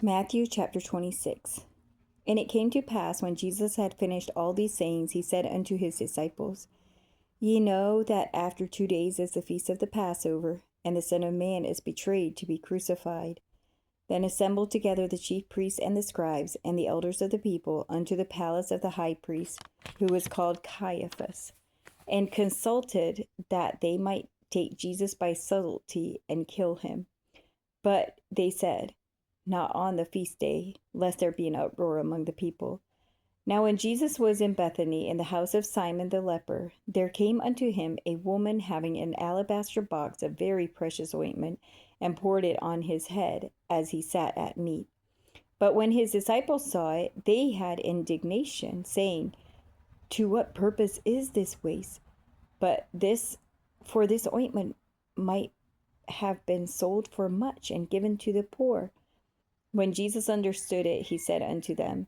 Matthew chapter 26. And it came to pass, when Jesus had finished all these sayings, he said unto his disciples, Ye know that after 2 days is the feast of the Passover, and the Son of Man is betrayed to be crucified. Then assembled together the chief priests and the scribes and the elders of the people unto the palace of the high priest, who was called Caiaphas, and consulted that they might take Jesus by subtlety and kill him. But they said, Not on the feast day, lest there be an uproar among the people. Now when Jesus was in Bethany, in the house of Simon the leper, there came unto him a woman having an alabaster box of very precious ointment, and poured it on his head as he sat at meat. But when his disciples saw it, they had indignation, saying, To what purpose is this waste? But this ointment might have been sold for much and given to the poor. When Jesus understood it, he said unto them,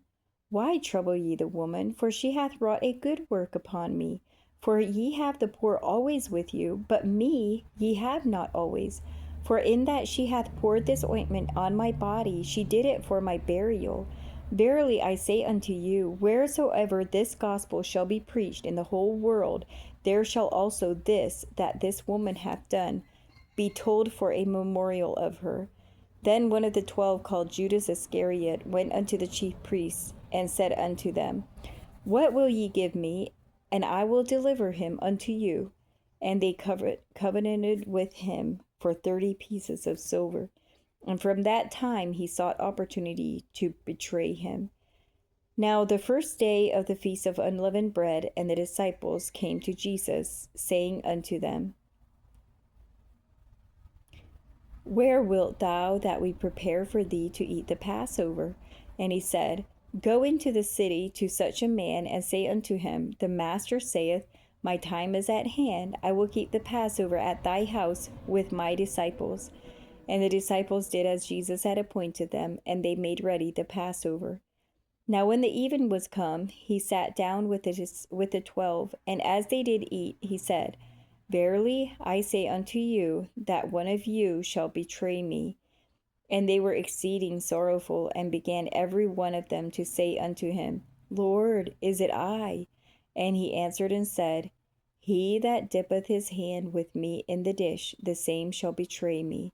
Why trouble ye the woman? For she hath wrought a good work upon me. For ye have the poor always with you, but me ye have not always. For in that she hath poured this ointment on my body, she did it for my burial. Verily I say unto you, wheresoever this gospel shall be preached in the whole world, there shall also this that this woman hath done be told for a memorial of her. Then one of the 12, called Judas Iscariot, went unto the chief priests, and said unto them, What will ye give me, and I will deliver him unto you? And they covenanted with him for 30 pieces of silver. And from that time he sought opportunity to betray him. Now the first day of the feast of unleavened bread, and the disciples came to Jesus, saying unto them, Where wilt thou that we prepare for thee to eat the Passover? And he said, Go into the city to such a man, and say unto him, The Master saith, My time is at hand. I will keep the Passover at thy house with my disciples. And the disciples did as Jesus had appointed them, and they made ready the Passover. Now when the even was come, he sat down with the 12, and as they did eat, he said, Verily I say unto you, that one of you shall betray me. And they were exceeding sorrowful, and began every one of them to say unto him, Lord, is it I? And he answered and said, He that dippeth his hand with me in the dish, the same shall betray me.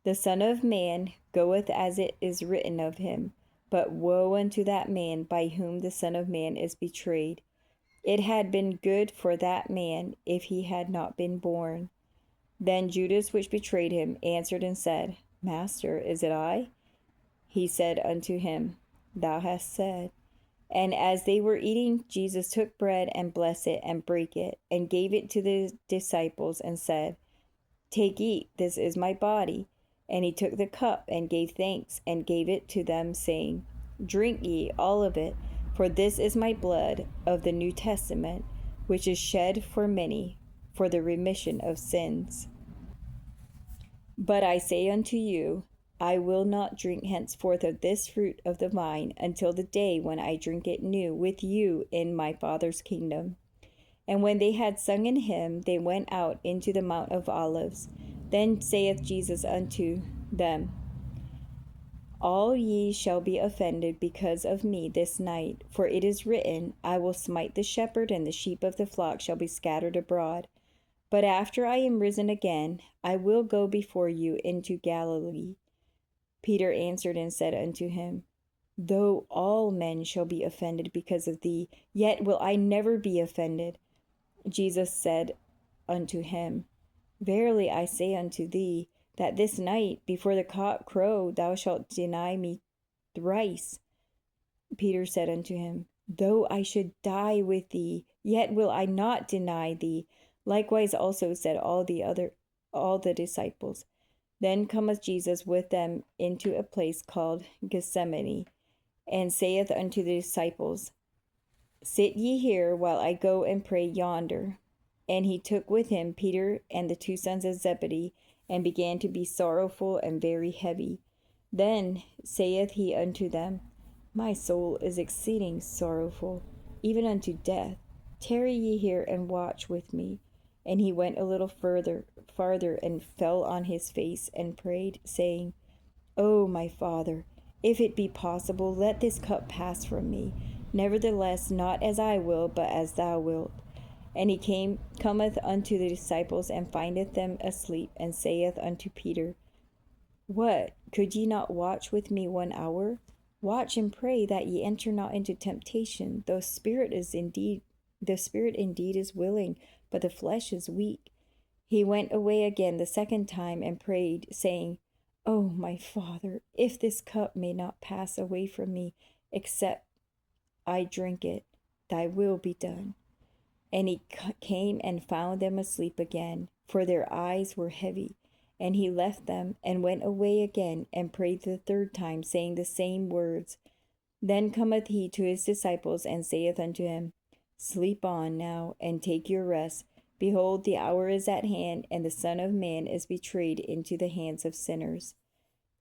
The Son of Man goeth as it is written of him, but woe unto that man by whom the Son of Man is betrayed. It had been good for that man if he had not been born. Then Judas, which betrayed him, answered and said, Master, is it I? He said unto him, Thou hast said. And as they were eating, Jesus took bread and blessed it and brake it, and gave it to the disciples, and said, Take, eat, this is my body. And he took the cup and gave thanks, and gave it to them, saying, Drink ye all of it, for this is my blood of the New Testament, which is shed for many for the remission of sins. But I say unto you, I will not drink henceforth of this fruit of the vine until the day when I drink it new with you in my Father's kingdom. And when they had sung an hymn, they went out into the Mount of Olives. Then saith Jesus unto them, All ye shall be offended because of me this night, for it is written, I will smite the shepherd, and the sheep of the flock shall be scattered abroad. But after I am risen again, I will go before you into Galilee. Peter answered and said unto him, Though all men shall be offended because of thee, yet will I never be offended. Jesus said unto him, Verily I say unto thee, that this night before the cock crow thou shalt deny me thrice. Peter said unto him, Though I should die with thee, yet will I not deny thee. Likewise also said all the disciples. Then cometh Jesus with them into a place called Gethsemane, and saith unto the disciples, Sit ye here while I go and pray yonder. And he took with him Peter and the 2 sons of Zebedee, and began to be sorrowful and very heavy. Then saith he unto them, My soul is exceeding sorrowful, even unto death. Tarry ye here and watch with me. And he went a little farther, and fell on his face and prayed, saying, O my Father, If it be possible, let this cup pass from me. Nevertheless, not as I will, but as thou wilt. And he cometh unto the disciples, and findeth them asleep, and saith unto Peter, What, could ye not watch with me 1 hour? Watch and pray that ye enter not into temptation. The spirit indeed is willing, but the flesh is weak. He went away again the second time, and prayed, saying, O my Father, if this cup may not pass away from me, except I drink it, thy will be done. And he came and found them asleep again, for their eyes were heavy. And he left them, and went away again, and prayed the third time, saying the same words. Then cometh he to his disciples, and saith unto them, Sleep on now, and take your rest. Behold, the hour is at hand, and the Son of Man is betrayed into the hands of sinners.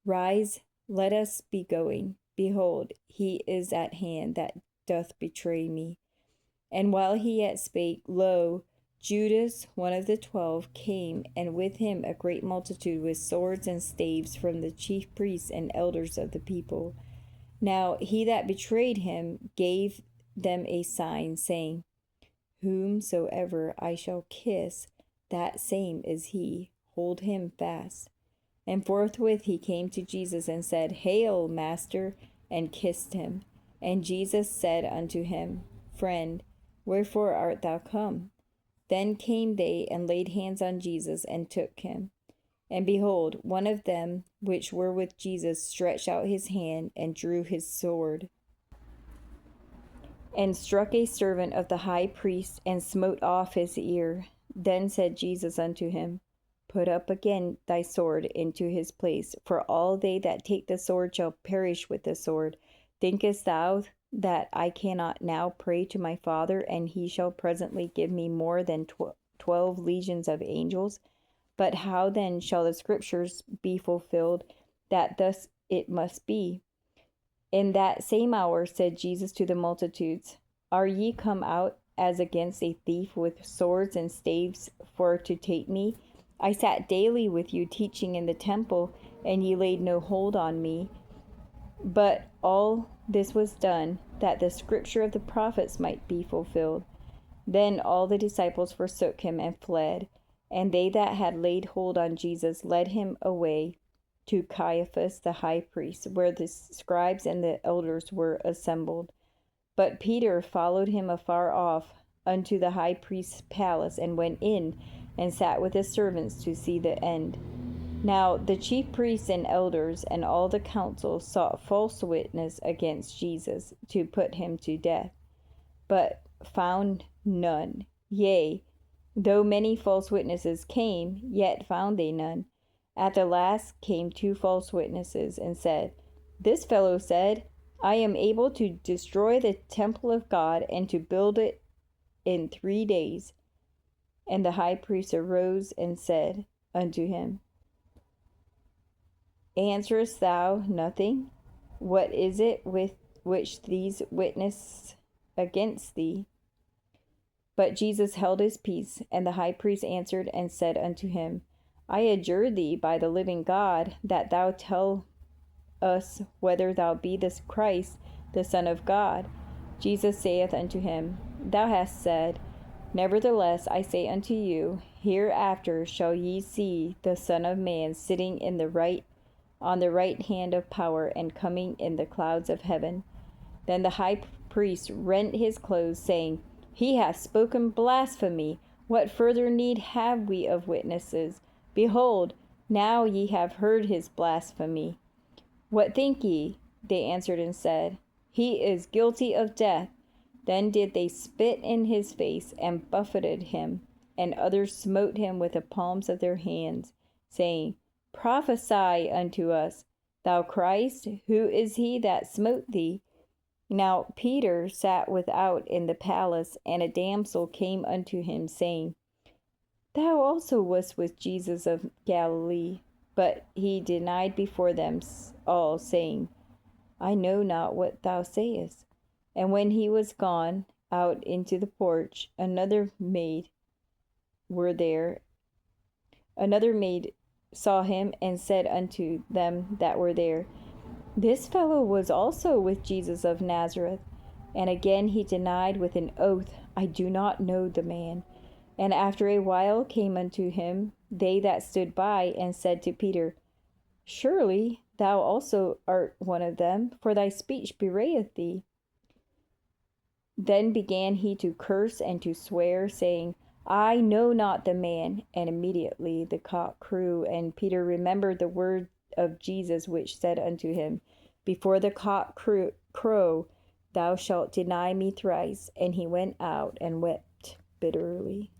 Rise, let us be going. Behold, he is at hand that doth betray me. And while he yet spake, lo, Judas, one of the 12, came, and with him a great multitude with swords and staves from the chief priests and elders of the people. Now he that betrayed him gave them a sign, saying, Whomsoever I shall kiss, that same is he. Hold him fast. And forthwith he came to Jesus, and said, Hail, Master, and kissed him. And Jesus said unto him, Friend, wherefore art thou come? Then came they, and laid hands on Jesus, and took him. And behold, one of them which were with Jesus stretched out his hand, and drew his sword, and struck a servant of the high priest, and smote off his ear. Then said Jesus unto him, Put up again thy sword into his place, for all they that take the sword shall perish with the sword. Thinkest thou that I cannot now pray to my Father, and he shall presently give me more than 12 legions of angels? But how then shall the scriptures be fulfilled, that thus it must be? In that same hour said Jesus to the multitudes, Are ye come out as against a thief with swords and staves for to take me? I sat daily with you teaching in the temple, and ye laid no hold on me. But all this was done, that the scripture of the prophets might be fulfilled. Then all the disciples forsook him and fled. And they that had laid hold on Jesus led him away to Caiaphas the high priest, where the scribes and the elders were assembled. But Peter followed him afar off unto the high priest's palace, and went in, and sat with the servants to see the end. Now the chief priests and elders and all the council sought false witness against Jesus, to put him to death, but found none. Yea, though many false witnesses came, yet found they none. At the last came 2 false witnesses, and said, This fellow said, I am able to destroy the temple of God, and to build it in 3 days. And the high priest arose and said unto him, Answerest thou nothing? What is it with which these witness against thee? But Jesus held his peace. And the high priest answered and said unto him, I adjure thee by the living God, that thou tell us whether thou be the Christ, the Son of God. Jesus saith unto him, Thou hast said. Nevertheless I say unto you, hereafter shall ye see the Son of Man sitting on the right hand of power, and coming in the clouds of heaven. Then the high priest rent his clothes, saying, He hath spoken blasphemy. What further need have we of witnesses? Behold, now ye have heard his blasphemy. What think ye? They answered and said, He is guilty of death. Then did they spit in his face, and buffeted him, and others smote him with the palms of their hands, saying, Prophesy unto us, thou Christ, who is he that smote thee? Now Peter sat without in the palace, and a damsel came unto him, saying, Thou also wast with Jesus of Galilee. But he denied before them all, saying, I know not what thou sayest. And when he was gone out into the porch, another maid saw him, and said unto them that were there, This fellow was also with Jesus of Nazareth. And again he denied with an oath, I do not know the man. And after a while came unto him they that stood by, and said to Peter, Surely thou also art one of them, for thy speech bewrayeth thee. Then began he to curse and to swear, saying, I know not the man. And immediately the cock crew, and Peter remembered the word of Jesus, which said unto him, Before the cock crow, thou shalt deny me thrice. And he went out and wept bitterly.